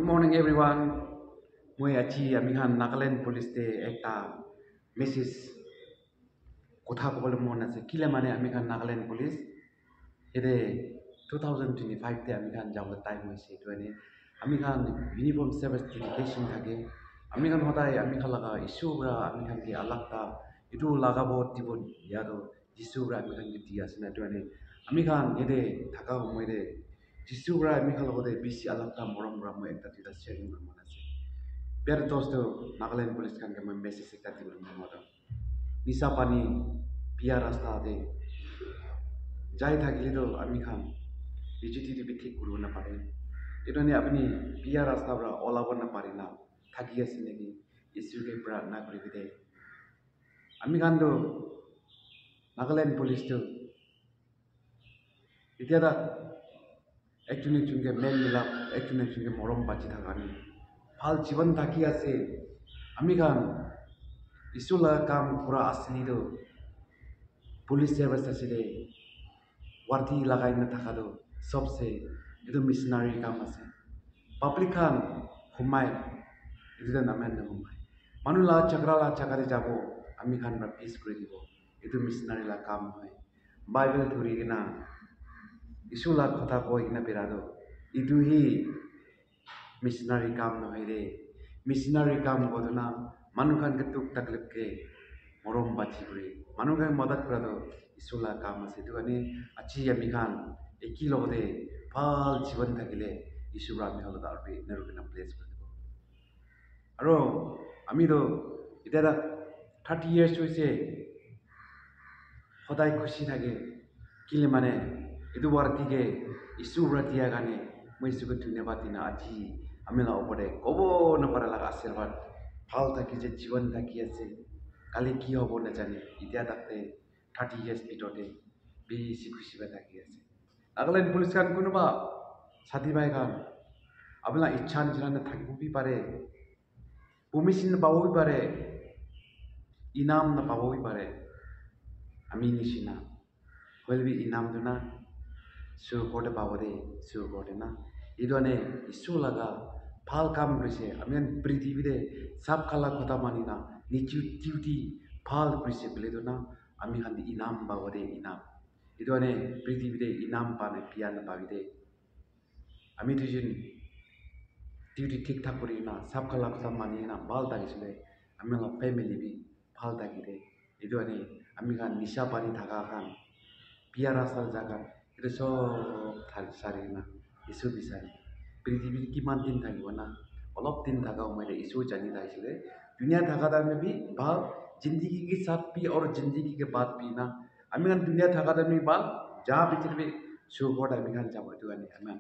Good morning, everyone. Moi achi amikhan Nagaland Police te ekta message kotha kobole mon ase kile mane amikhan Nagaland Police ede 2025 te amikhan jabole time hoise to ane amikhan uniform service dedication thake amikhan hodai amikhan laga issue bra amikhan ke alakta itu lagabo tibon yado issue bra amikhan ke dia asna to ane amikhan ede thaka moide issue bra amikhan logode bisi alakta moram bra mo ekta tida sharing mon ase Biar dosto Nagaland Police kan ke message ekta tibon mon oda Nisa pani biar rasta de যাই থাকিলেও আমি খান BJP ঠিক করব না পারে এটা নিয়ে আপনি বিয়া রাস্তা আমরা ওলাব না পারি না থাকি আছে নাকি ইস্যুকে না করে দিতে আমি খান তো নাগাল্যান্ড পুলিশ তো এতিয়া একজনকে মেল মিলাপ একজনকে মরম বাঁচি থাকানি ভাল জীবন থাকি আছে আমি খান ইস্যু লাগা কাম করা আসেনি তো পুলিশ সার্ভিস আছে warti lagai na thakado sobse itu missionary kam ase public khan humai itu da namen na humai manu la chakare jabo ami khan ra peace kore dibo itu missionary la kam hoy bible thuri gina isu la kotha koi gina birado itu hi missionary kam no hoire missionary kam goduna manu khan ke tuk taklif ke morom bachi kore manu khan madat korado isola kam ase to ani achi ami khan eki logode phal jiban thakile isura ami holo darbe nerukina place kore dibo aro ami do itara 30 years hoise hodai khushi thake kile mane edu warti ke isura dia gane moi suko dhanyabad dina achi ami la opore kobo na para laga ashirwad phal thaki je jiban thaki ase kali ki hobo na jane itia takte 30 years bitote besi khushi ba thaki ase Nagaland police kan kunuba sati bai kan abla ichha nijana na thakbu bi pare permission pawo bi pare inam na pawo bi pare ami nishina holbi inam duna su kote pawo de su kote na idone isu laga phal kam krise amian prithvi de sab kala kotha manina nichu duty phal krise bele duna আমি খান ইনাম পাব দে ইনাম itu ane পৃথিবীতে ইনাম পানে পিয়ান পাবি দে আমি দুজন duty ঠিকঠাক করি না সব খালা কথা মানিয়ে না ভাল থাকিছিলে আমি আমার ফ্যামিলি বি ভাল থাকি দে itu ane আমি খান নিশা পানি থাকা খান পিয়া রাস্তার জায়গা এটা সব সারি না ইস্যু বিচারি পৃথিবীর কিমান দিন থাকিব না অলপ দিন থাকা সময়তে ইস্যু জানি থাকিছিলে দুনিয়া থাকা দামে বি ভাল जिंदगी के साथ भी और जिंदगी के बाद भी ना আমি খান দুনিয়া থাকা দামি বাল যা বিচরবে সুগড আমি খান যাব তো আনি আমি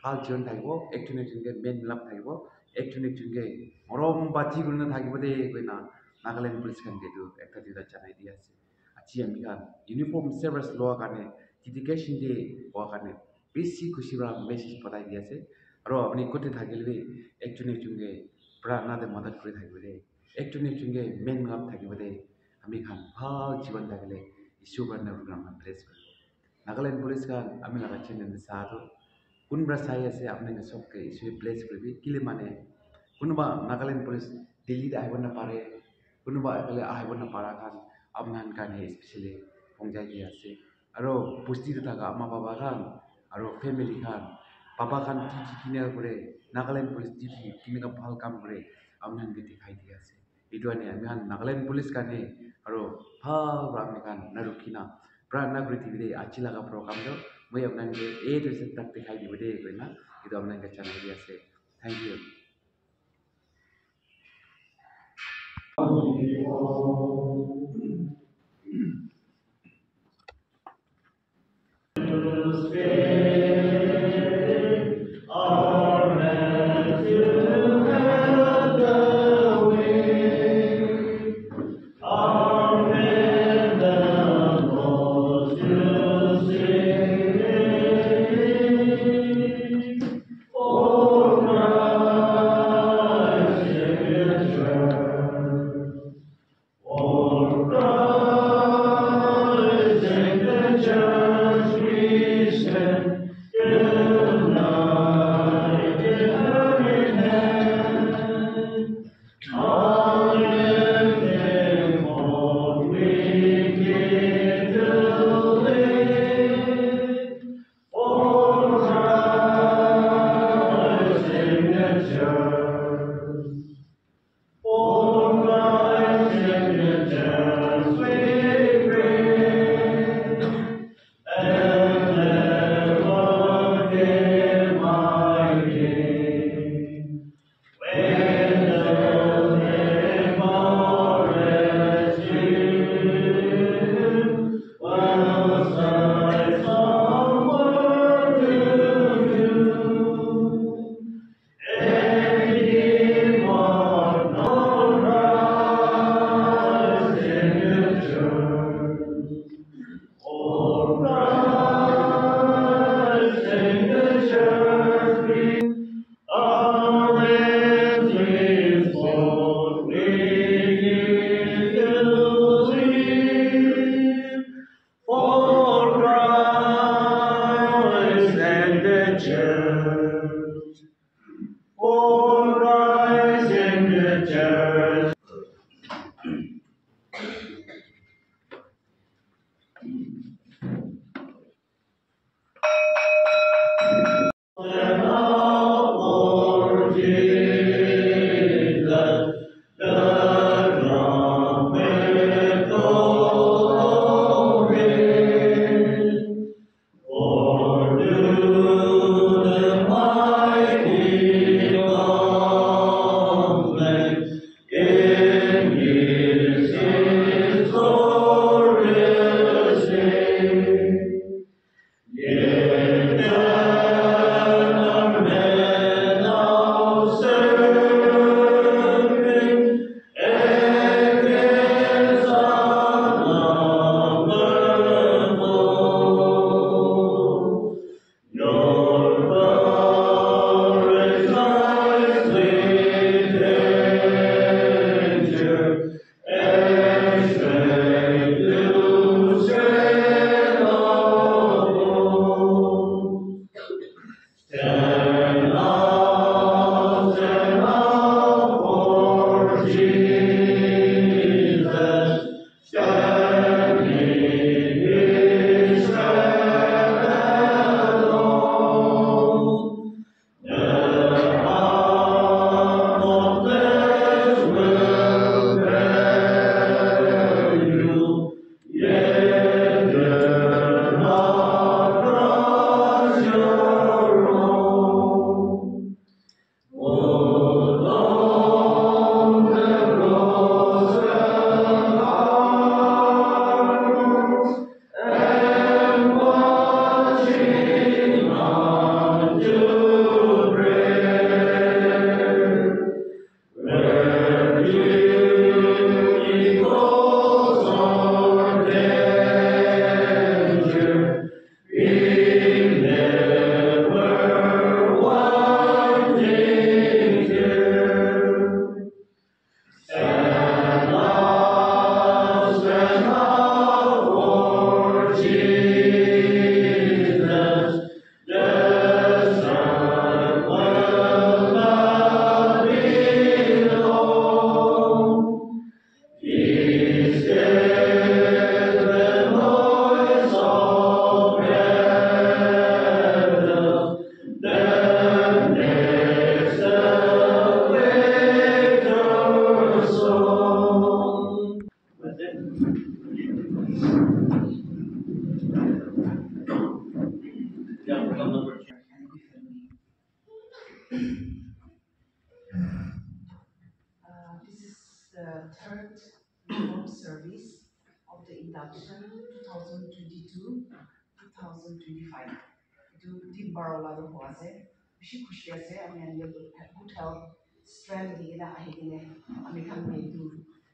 ভাল জীবন থাকিব একজনকে মেন মিলাপ থাকিব একজনকে মরম বাজি গুলো থাকিব দে কই না নাগাল্যান্ড পুলিশ খান কেটো একটা দিদা জানাই দি আছে আজি আমি খান ইউনিফর্ম সার্ভিস ল কানে ডেডিকেশন দে ও কানে বেশি খুশি বা মেসেজ পঠাই দি আছে আর আপনি কোতে থাকিলে একজনকে প্রাণা দে মদত করে থাকিব দে একজনকে মেন মিলাপ থাকিব দে আমি খান ভাল জীবন থাকিলে ইস্যু বান্না প্রোগ্রাম প্লেস করব নাগাল্যান্ড পুলিশ খান আমি লাগা চ্যানেল সাথে কোনবা চাই আছে আপনাকে সবকে ইস্যু প্লেস করবি কিলে মানে কোনবা নাগাল্যান্ড পুলিশ দিল্লিতে আহিব না পারে কোনবা এফালে আহিব না পারা খান আপনার কানে স্পেশালি পৌঁছাই দিয়ে আছে আর বস্তিতে থাকা আমা বাবা খান আর ফ্যামিলি খান বাবা খান টিটি কিনে করে নাগাল্যান্ড পুলিশ টিটি কিনে ভাল কাম করে আপনাকে দেখাই দিয়ে আছে itu ane আমি খান নাগাল্যান্ড পুলিশ কানে আর ভাল আমি খান নারুকিনা প্রাণা পৃথিবীতে আছি লাগা প্রোগ্রাম তো মই আপনাকে এই তো সেটা দেখাই দিব দে কই না itu আপনাকে চ্যানেল দি আছে thank you Church we stand. This is the third reform service of the induction 2022-2025. To Timbarola the Hoase, she pushes and good health, strength, the American made to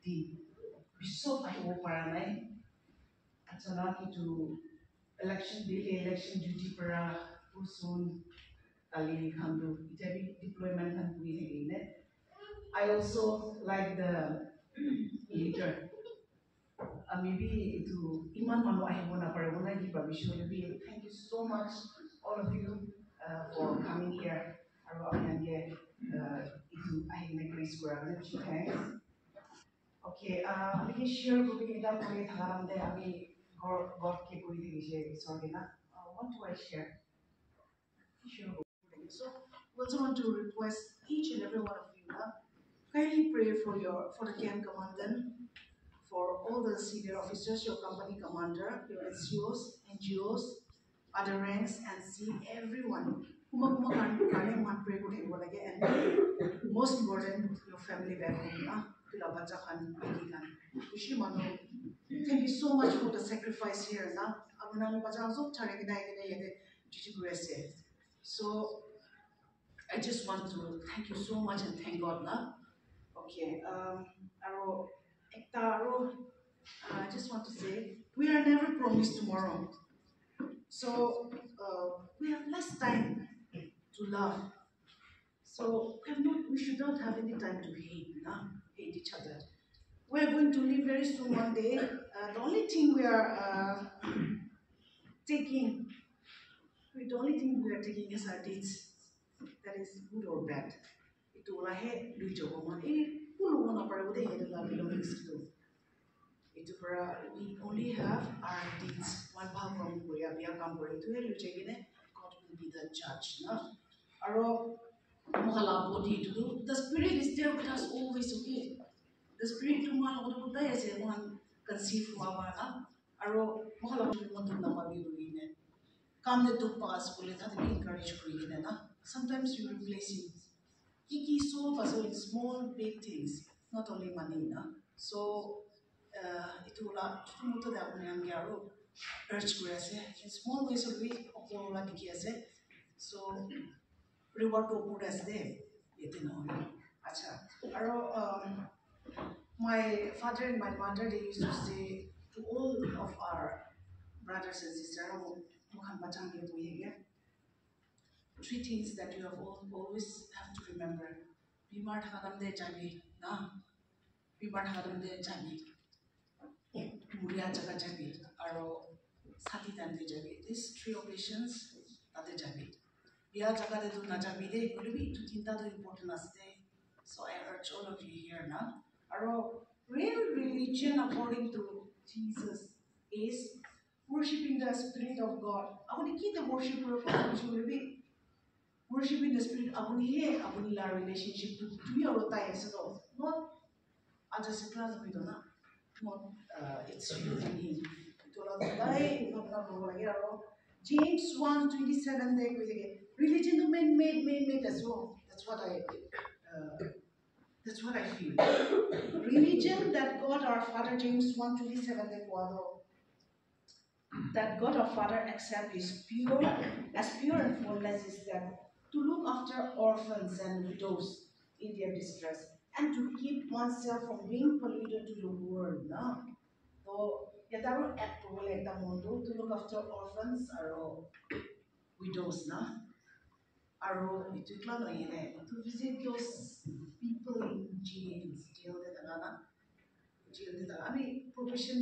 the Bishop I hope Paranai, Atanaki to election daily election duty para soon Kali Kandu, Italy deployment and we I also like the leader. Maybe to Iman Manu Ahibona Paragona Gibabisho, thank you so much, all of you, for coming here. And itu akhirnya Grace kurang thanks. Okay, আমি share group এটা করে থাকার মধ্যে আমি God কে কই দিই যে sorry না. What do I share? Share group. So we also want to request each and every one of you kindly pray for the camp commandant, for all the senior officers, your company commander, your NCOs, NGOs, other ranks, and see everyone. And most important, your family back home. Thank you so much for the sacrifice here. So I just want to thank you so much and thank God. Okay, I just want to say we are never promised tomorrow. So we have less time to love. So we should not have any time to hate each other. We're going to live very soon one day. The only thing we are taking is our deeds. That is good or bad. It will ahead do job on we only have our deeds. One power from Korea, we are comparing to God will be the judge. Body to do. The spirit is there with us always, okay? The spirit to man as one conceive Mabana. Aro Mahala want to Namabi. come the two pass, will let be encouraged for you. Sometimes you replace it. Kiki so in small big things, not only money. So it will to the Abunangaro urge in small ways of which Opola Dikiase. So reward to put as there. My father and my mother, they used to say to all of our brothers and sisters, three things that you have always have to remember. Bimar Hagamde Jami, na Bimar Hagamde Jami, Muria Jaga Jami, Aro Sati Dande Jami. These three occasions, Tade Jami. Bia Jaga de do Najami de, will be to Tinta do important as day. So I urge all of you here now. Aro real religion according to Jesus is worshiping the Spirit of God. I want to keep the worship will be worshiping the Spirit. Abuni la relationship to your so not just a class of not it's using him. James 1:27 religion to made as well. That's what I feel. Religion that God our Father, James 1:27 that God our Father accept is pure and faultless is that to look after orphans and widows in their distress and to keep oneself from being polluted to the world. No? So, yataro act to look after orphans or widows. No? To visit those people in jail I mean, profession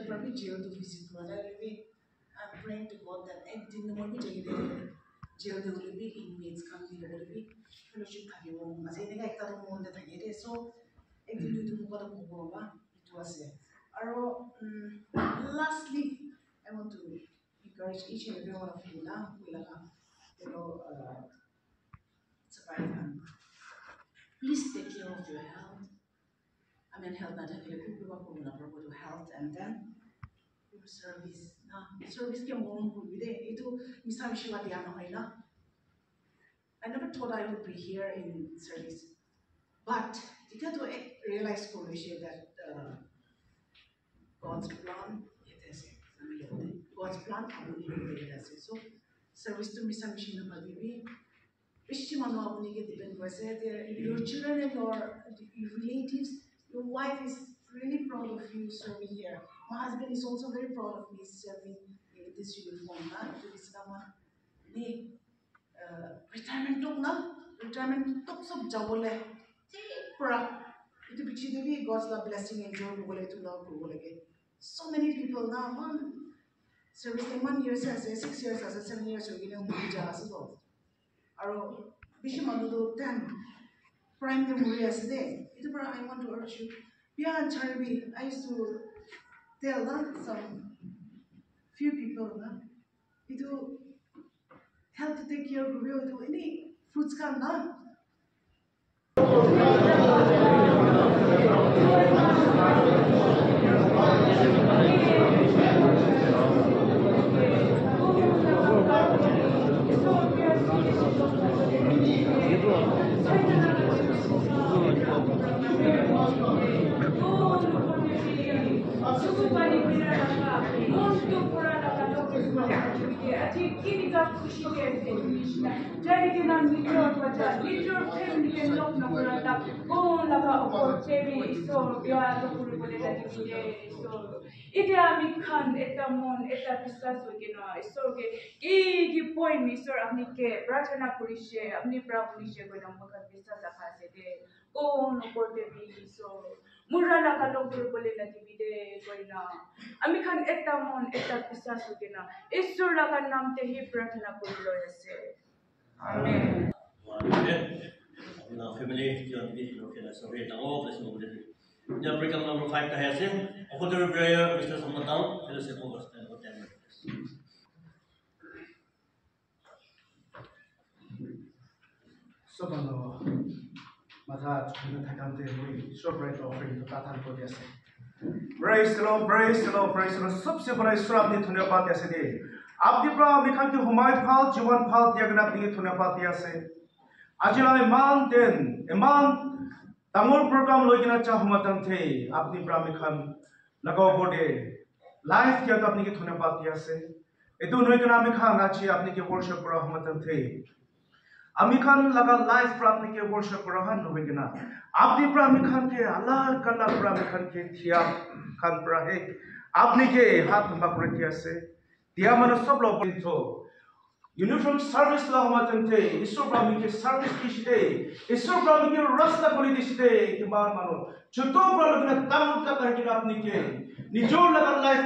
probably jail to visit. I'm praying to God that anything the more jail there will be inmates coming there will be fellowship having as any guy that on the so anything to do what it was there. Lastly, I want to encourage each and every one of you now. Please take care of your health. I mean, health, not to health, and then your service. Service can I never thought I would be here in service, but you got to realize that God's plan, God's plan, so service to me some machine about your children and your relatives, your wife is really proud of you serving here. My husband is also very proud of me serving in this uniform. Retirement took some jabole. God's love blessing and joy to love. So many people now, man, service 1 year, 6 years, 7 years, or Aro Bishamando 10 prime the Murias day. I want to urge you. Beyond Charibi, I used to tell some few people it will help to take care of you any fruits come down. Ite ami kan eta mon eta pisas wagena isorge ki point mi sor apni ke prarthana kurishe apni prapurishe ko nam ka pisas akhase de ko no korte bi so murala ka logur bole na tibide koina ami kan eta mon eta pisas wagena isor la ka nam te hi prarthana kurilo ase amen. Now family John B. Local sorry tango bless mo din. Ya program number 5 ta hai se. Okoder prayer Mr. Samatao fellowship of us and whatever. So Matha chuna thakante hoi surprise offering to tathan ko diase. Praise the Lord, praise the Lord, praise the Lord. सबसे बड़ा ईश्वर आपने धन्यवाद ऐसे दे আপনি প্রা আমি খান কি হুমায়ুন ফাল জীবন ফাল তিয়াগন আপনি ধন্যবাদ দিয়াছে আজিলা ইমান দেন ইমান তামুল প্রোগ্রাম লইকিনা চাহমাতান থে আপনি প্রা আমি খান লাগাও বডে লাইফ কিয়া তো আপনি কি ধন্যবাদ দিয়াছে এতো নইকিনা আমি খান আছি আপনি কি worship করা হমাতান থে আমি খান লাগা লাইফ প্রা আপনি কি worship করা হন নইকিনা আপনি প্রা আমি খান के আল্লাহ কাল্লা প্রা আমি খান के থিয়া খান প্রা হে আপনি কে হাত বা করে দিয়াছে দিয়া মানে সব লোক বলতো ইউনিফর্ম সার্ভিস লা হমাতন্তে ঈশ্বর ব্রাহ্মণকে সার্ভিস দিতে ঈশ্বর ব্রাহ্মণকে রাস্তা করে দিতে কি মান মানো ছোট ব্রাহ্মণকে তামুকা করে আপনি কে নিজর লাগা life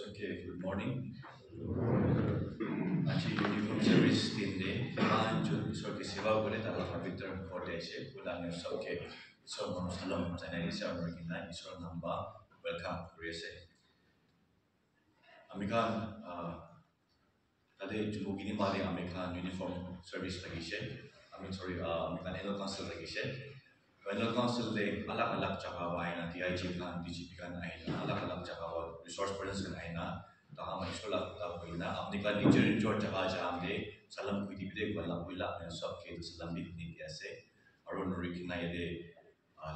Okay, good morning. Actually, uniform service team day. जो ईश्वर की सेवा करे ताला पवित्र होते ऐसे बुलाने सबके ईश्वर मनो सलाम जाने ऐसे और किन्ना ईश्वर नंबा वेलकम करे से अमिकान Tadi jumugini mari American uniform service lagi sih. American annual council lagi sih. Annual council de alak-alak jagawa aina DIG kan DGP kan aina alak-alak jagawa resource persons kan aina. Tahan manusia tak punya. American injur jaga jamde salam kuidi bide kuala kuila yang sab ke salam di ni biasa. Arun nuri kena de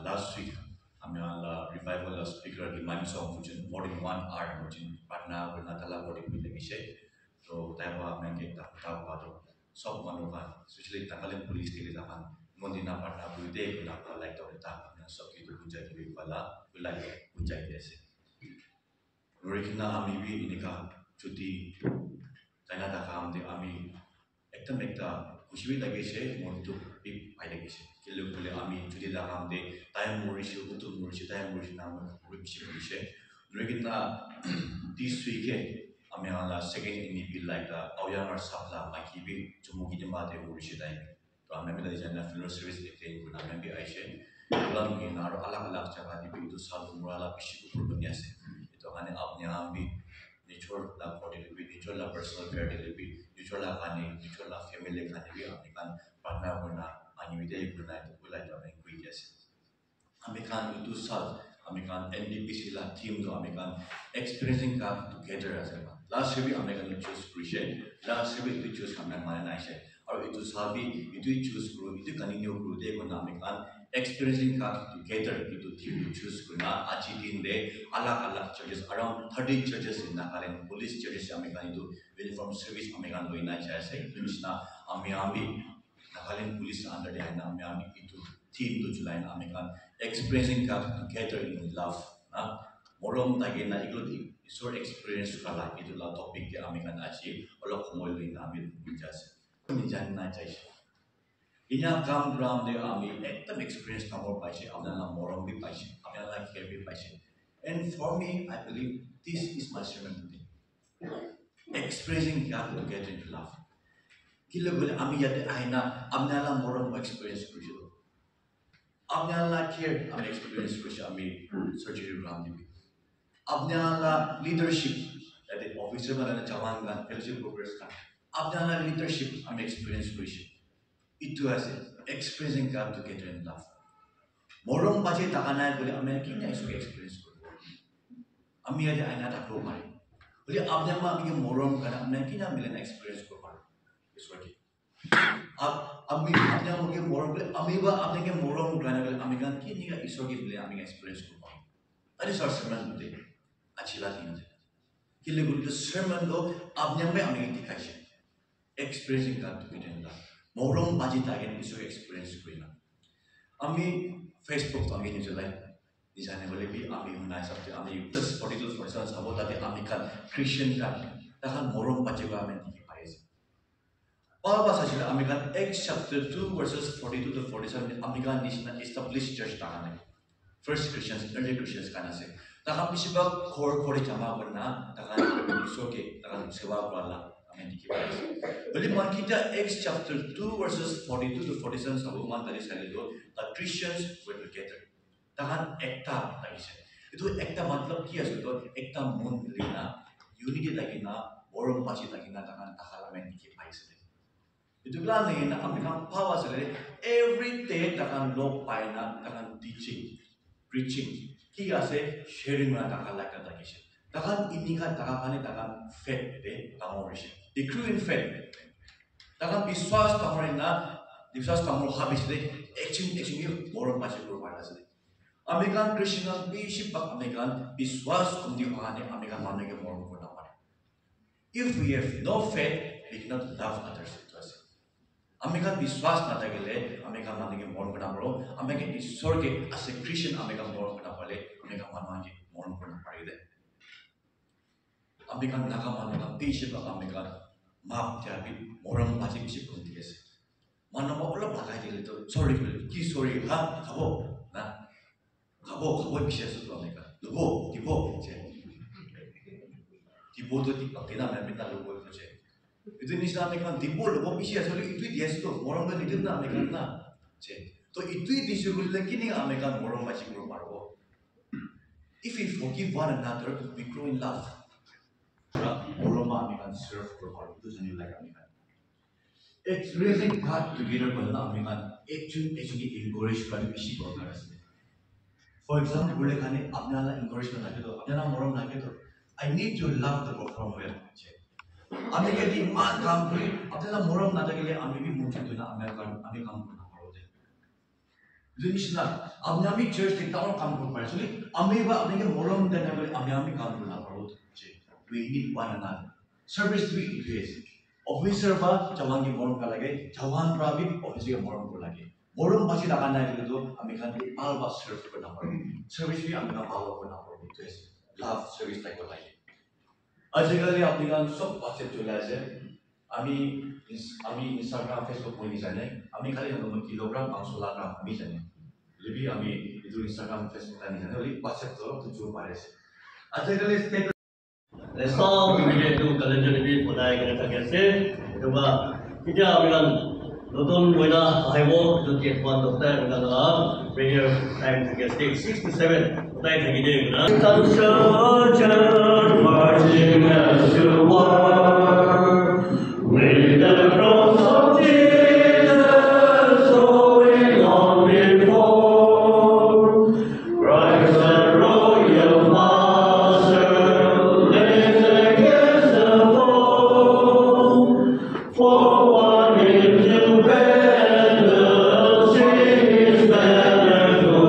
last week American revival speaker di mana song fusion more than 1 hour fusion partner bernatala body pun lagi sih. So tawa mengke tak tahu baru sob manukan especially tanggalin polis kiri taman mondina partner bude guna pala itu tak yang sob itu punjai kiri pala ulai punjai desi Norikina ami bi ini ka cuti China tak kam de ami ekta kusibi lagi sih montu bi pai lagi sih kilo boleh ami cuti tak kam de time murisi utul murisi time murisi nama murisi murisi Norikina this weekend Ami ala second ini bil like awyangar sabla maki bi jumugi jema de murisi dai to ami bila jana funeral service ete guna ami bi aishe ulang ni naro alak-alak jaga di bi itu sal murala bishi upur banyase itu kane apne ambi nature la body bi nature la personal care de bi nature la kane nature la family kane bi ami kan partner guna ani bi de guna itu ulai to ami kui jase ami kan itu sal ami kan NDPC la team to ami kan experiencing come together as well last year we American choose Christian last year we choose American Malaysia or itu sabi itu choose group itu continue group de guna American experiencing come together itu team choose guna achi din de alak churches around 30 churches in Nagaland police churches American itu uniform service American loina jase itu na ami Nagaland police under de ami itu team to July American experiencing come together in love na morom tagi na ikut isor experience kala itu la topik dia kami kan aci olok komoi lin kami bincas ni jangan aja inya kam gram de kami ektam experience kamu paisi amna la morom bi paisi amna la care bi paisi and for me I believe this is my sermon today expressing God together in love kila boleh ami yate aina amna la morom experience crucial amna la care ami experience crucial ami surgery gram di अपने वाला leadership यानी officer बनाने जवान का fellowship progress का अपने वाला leadership हम experience करें itu ऐसे experiencing God together in love मोरम बाजे तकाना है बोले हमें किन्हें इसको experience करो अम्मी आजे आइना तक रो मारे बोले अपने माँ अम्मी के मोरम करना हमें किन्हें मिलना experience करो मारे इसको की अब अम्मी अपने माँ के मोरम बोले अम्मी बा अपने के मोरम करना बोले अम्मी का किन्हें इसको की बोले अम्मी experience करो मारे अरे सर sermon बोले अच्छी बात नहीं है कि लेकिन जो sermon लो आपने में हमें दिखाई है expressing God together in love मोरम बाजी ताकि इसको experience कोई ना अम्मी Facebook तो अम्मी निचले निचाने वाले भी अम्मी उन्हें सब ते अम्मी 42% सबों ताकि अम्मी का Christian का ताकि मोरम बाजी को हमें दिखाई पाए और बस अच्छी अम्मी का Acts chapter 2 verses 42 to 47 अम्मी का निचना established church ताकि first Christians early Christians का ना से ताकि किसी बात खोर जमा करना ताकि इसो के ताकि सेवा करना हमें दिखी पाए बल्कि मान कीजिए Acts chapter 2 verses 42 to 47 सबों मान ताकि साले दो the Christians were together ताकि एकता ताकि से itu ekta मतलब क्या है तो एकता मन लेना unity ताकि ना मोरम पाची ताकि ना ताकि ताकि हमें दिखी पाए से itu kelas ni na American power se every day ताकि लोग पाए ना ताकि teaching preaching किया से sharing में ताकि लाइक करता किसे ताकि इन्हीं का ताकि faith पे ताकि रिश्ते the crew in faith ताकि विश्वास ताकि ना विश्वास ताकि habis दे action ये मोरम पाची करो पाना से American Christian bishop American विश्वास कुंडी पाने American मानने के मोरम को ना पाने if we have no faith we cannot love others American विश्वास ना तगले American मानने के मोरम को ना पड़ो American Ishwar K as a Christian American मोरम को ना पड़े American मानने के मोरम को ना पड़े दे American नाका मानने का bishop American माप जाबी मोरम पाची किसी को नहीं कैसे मानो मापला बागाय दिले तो sorry की sorry हाँ खाबो विशेष तो American दिबो चे दिबो तो दिबो केना मैं बिना लोगों को चे itu ni Islam kan timbul lobo bisi asal itu dia itu orang kan itu na American na je to itu disyugul lagi ni American orang macam grow marbo if we forgive one another we grow in love Moroma American serve for our Tusan like American. It's really got together with American actually encourage from issue for us. For example, boleh kani apna encouragement lagi tu, apna moram lagi tu. I need to love the program well. Ami ke di mat kam kuri, apna moram nada ke liye ami bi mungkin tu na American ami kam kurna parode. Jenis na, ami church kita orang kam kurna parode. Ami ba ami ke moram dan ami kam kurna parode. We need one another. Service to be increased. Officer ba cawan ki moram kalage, cawan prabi officer ki moram kalage. Moram masih tak pandai itu, kami kan di alba serve kurna parode. Service bi ami kam alba kurna parode. Itu love service like what I. आजकल ये अपने काम सब बातें चला है अमी Instagram Facebook में नहीं जाने अमी खाली हम किलोग्राम 500 ग्राम अमी जाने लेकिन अमी itu इंस्टाग्राम फेसबुक का नहीं जाने लेकिन WhatsApp तो जो पारे से आजकल इस Resta kemudian itu kalender lebih mulai kita terkese, coba kita ambil nonton mana haiwo itu tiap bulan dokter dengan prayer time terkese 6 to 7 mulai terkini dengan. Marching as to war with the cross of Jesus going on before Christ the royal master lays against the foe for one into battle his banner go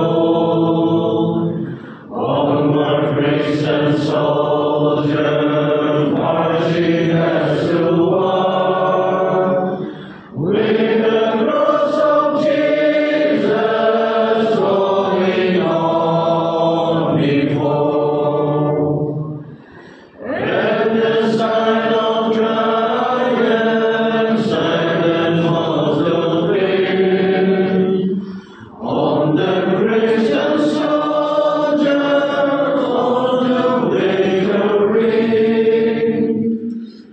onward grace and soldier marching as to war with the cross of Jesus going on before and the sign of triumph silent was the flame on the Christian soldiers on the victory.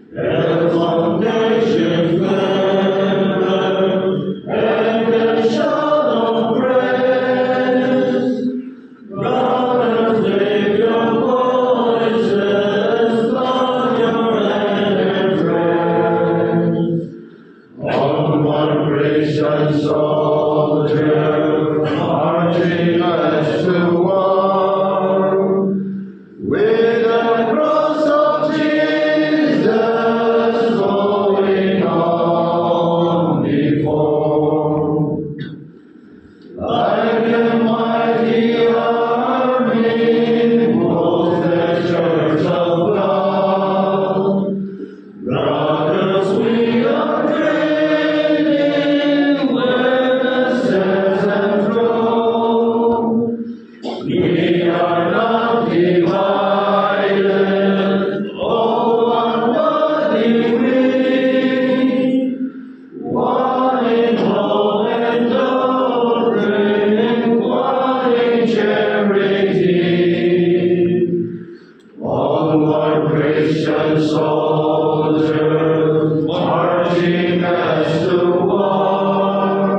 The foundation firm and the shout of praise. Brothers, lift your voices, lawyer and friend. Onward, Christian soldier, marching as to war. With the cross of Jesus going on before, like a mighty army, moves the church of God. Brothers, we are training where the steps and flow. We are not divided, oh, one body we, one in hope and doctrine, one in charity. Onward, Christian soldier, marching as to war.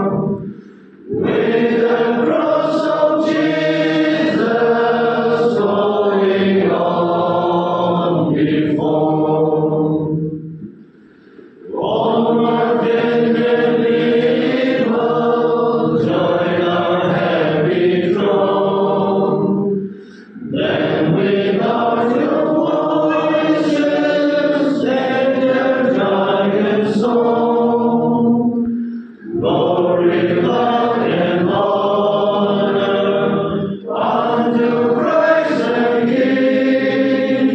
With the cross of Jesus going on before. Onward in the evil, join our happy throne. Then with our new voices, sing their giant song. Glory, love, and honor unto Christ the King.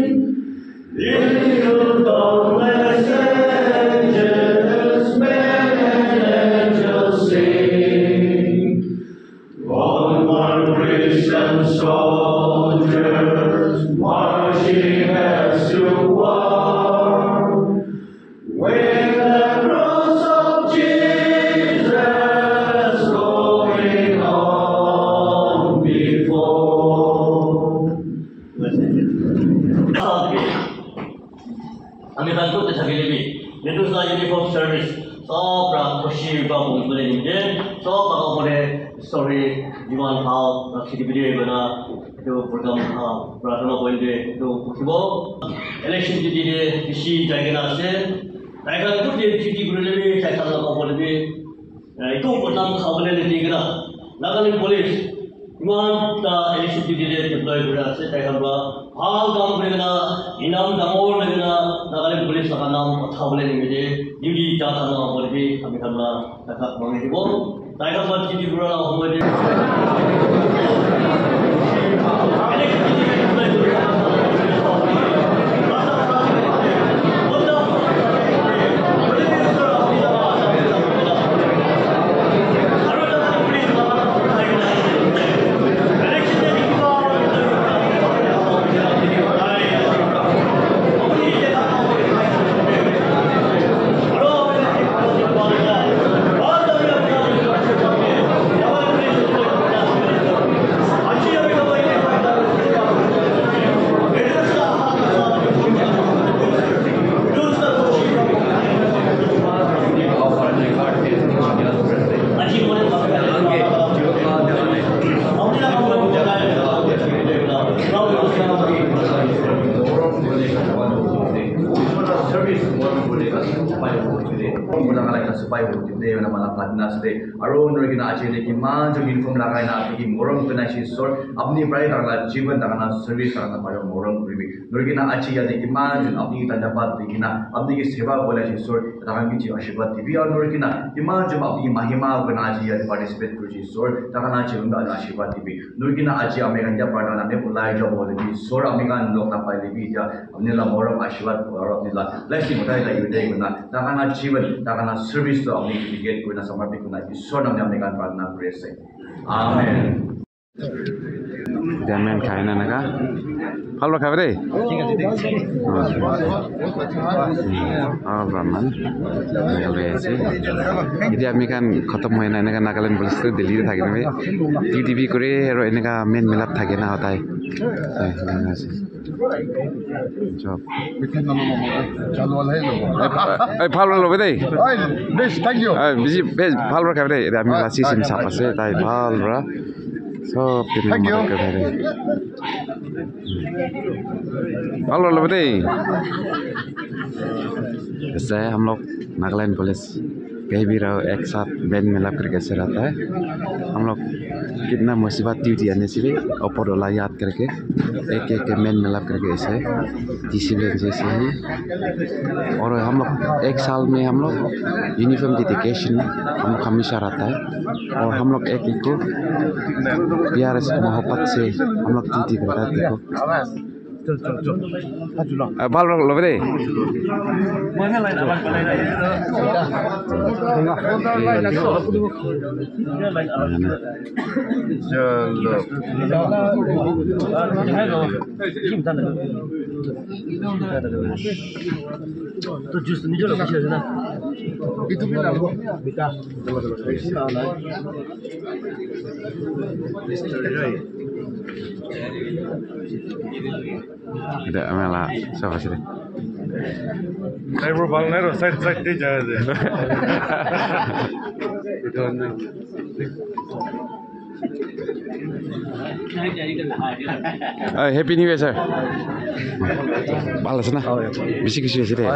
In you dauntless angels, men and angels sing. Onward, Christian soldiers, marching as to war. With the cross of Jesus going on before. Kami bantu tersabil lebih. Itu sudah uniform service. So, berapa kursi berapa boleh ni? So, kalau boleh story Jiwan Hal, nak video mana itu program Pratana Point itu kibo election jadi isi jaga nasi, mereka tu dia cuti berlebih, saya kalau kau berlebih itu program kau boleh ditinggal. Nagaland Police iman ta election jadi deploy berasa, saya kalau hal kamu berkena inam damor berkena Nagaland Police akan nam kau boleh ditinggal. Duty jaga kau berlebih, kami kalau tak mengenai kibo. Saya kalau cuti berlalu kau boleh. Supaya kita nama lapat nas de, aron mereka nak ajar lagi mana jadi inform lagai nak pergi morong penasi sor, apni pray tanggal jiwan tanggal service tanggal pada morong beri, mereka nak ajar lagi mana jadi apni kita dapat lagi nak apni ke sewa boleh ajar sor, tanggal kita asyik TV aron mereka nak mana jadi apni mahima kena ajar lagi participate kerja sor, tanggal ajar untuk ada asyik TV, mereka nak ajar Amerika jam pada namanya mulai jam boleh di sor Amerika lok apa lagi dia, apni lah morong asyik orang apni lah, blessing mudah lagi udah guna, tanggal jiwan tanggal service tu apni tiket guna sampai guna Isor namanya mereka pernah berese. Amen. Jangan kain naga. Halo kabar Brahman. Berese. Jadi kami kan ketemu ini kan Nagaland Police itu Delhi itu thaki nih. TV kure hero ini kan main melap thaki na hotai. Job. Follow lo bedai. Best, thank you. Busy best follow kabar deh. Kami lagi sim siapa sih? Tai follow. So thank you. Follow lo bedai. जैसे हम लोग Nagaland police कहीं भी रहो एक साथ band में लग कर कैसे रहता है हम लोग कितना मुसीबत ड्यूटी आने से भी ऊपर वाला याद करके एक एक बैंड में लग करके ऐसे डिसिप्लिन जैसे ही और हम लोग एक साल में हम लोग यूनिफॉर्म डेडिकेशन हम लोग हमेशा रहता है और हम लोग एक एक को प्यार से मोहब्बत से हम लोग ड्यूटी करता है देखो बाल लो बे तो जूस निजो लोग किसे ना itu bila बिका ada malah siapa sih? saya berbang nero side dia jadi itu Happy New Year sir. Balas na. Bisik sih sih deh.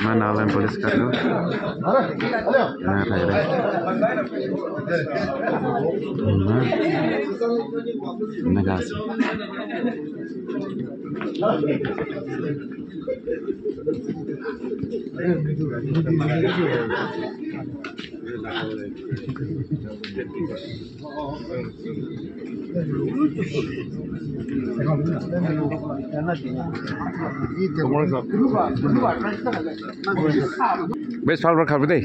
Mana Nagaland Police kan tu? Nah, ada. Negasi. Best follower kau betul?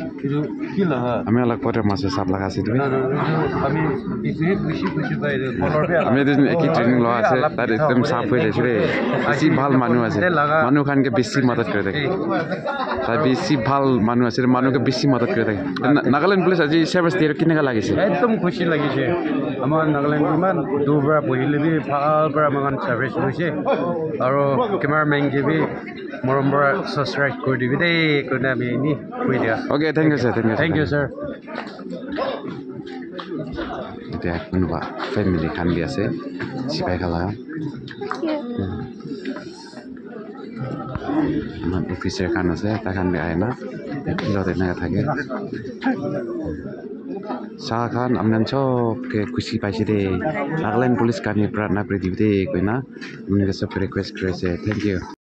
Kami alat pada masa sab laga situ. Kami itu ekip training loa se, tadi tem sab boleh curi. Bisi bhal manu ase, manu kan ke bisi madat kerja. Tapi bisi bhal manu ase, manu ke bisi madat kerja. Nagaland Police aja service dia kini lagi sih. एकदम खुशी लगी छे আমাৰ নাগালেণ্ডমান দুবাৰ বহিলে B ভাল পৰা আমাৰ সাৰ্ভিস হৈছে আৰু কেমেৰামেন কে বি মৰমবৰা সাবস্ক্ৰাইব কৰি দিবি দেই কোনে আমি নি কৈ দিয়া Okay, thank you, sir. Thank you, sir. এতিয়া কোনোবা ফেমিলি খান দি আছে চিপাই খালা আমাৰ অফিচাৰ খান আছে তাৰ খান দি আহে না ফিল্ডত এনেকৈ থাকে চাহ খান আপোনাৰ চবকে খুচি পাইছে দেই নাগালেণ্ড পুলিচ কামি প্ৰাৰ্থনা কৰি দিবি দেই কৈ না আপোনালোকে চবকে ৰিকুৱেষ্ট কৰিছে থেংক ইউ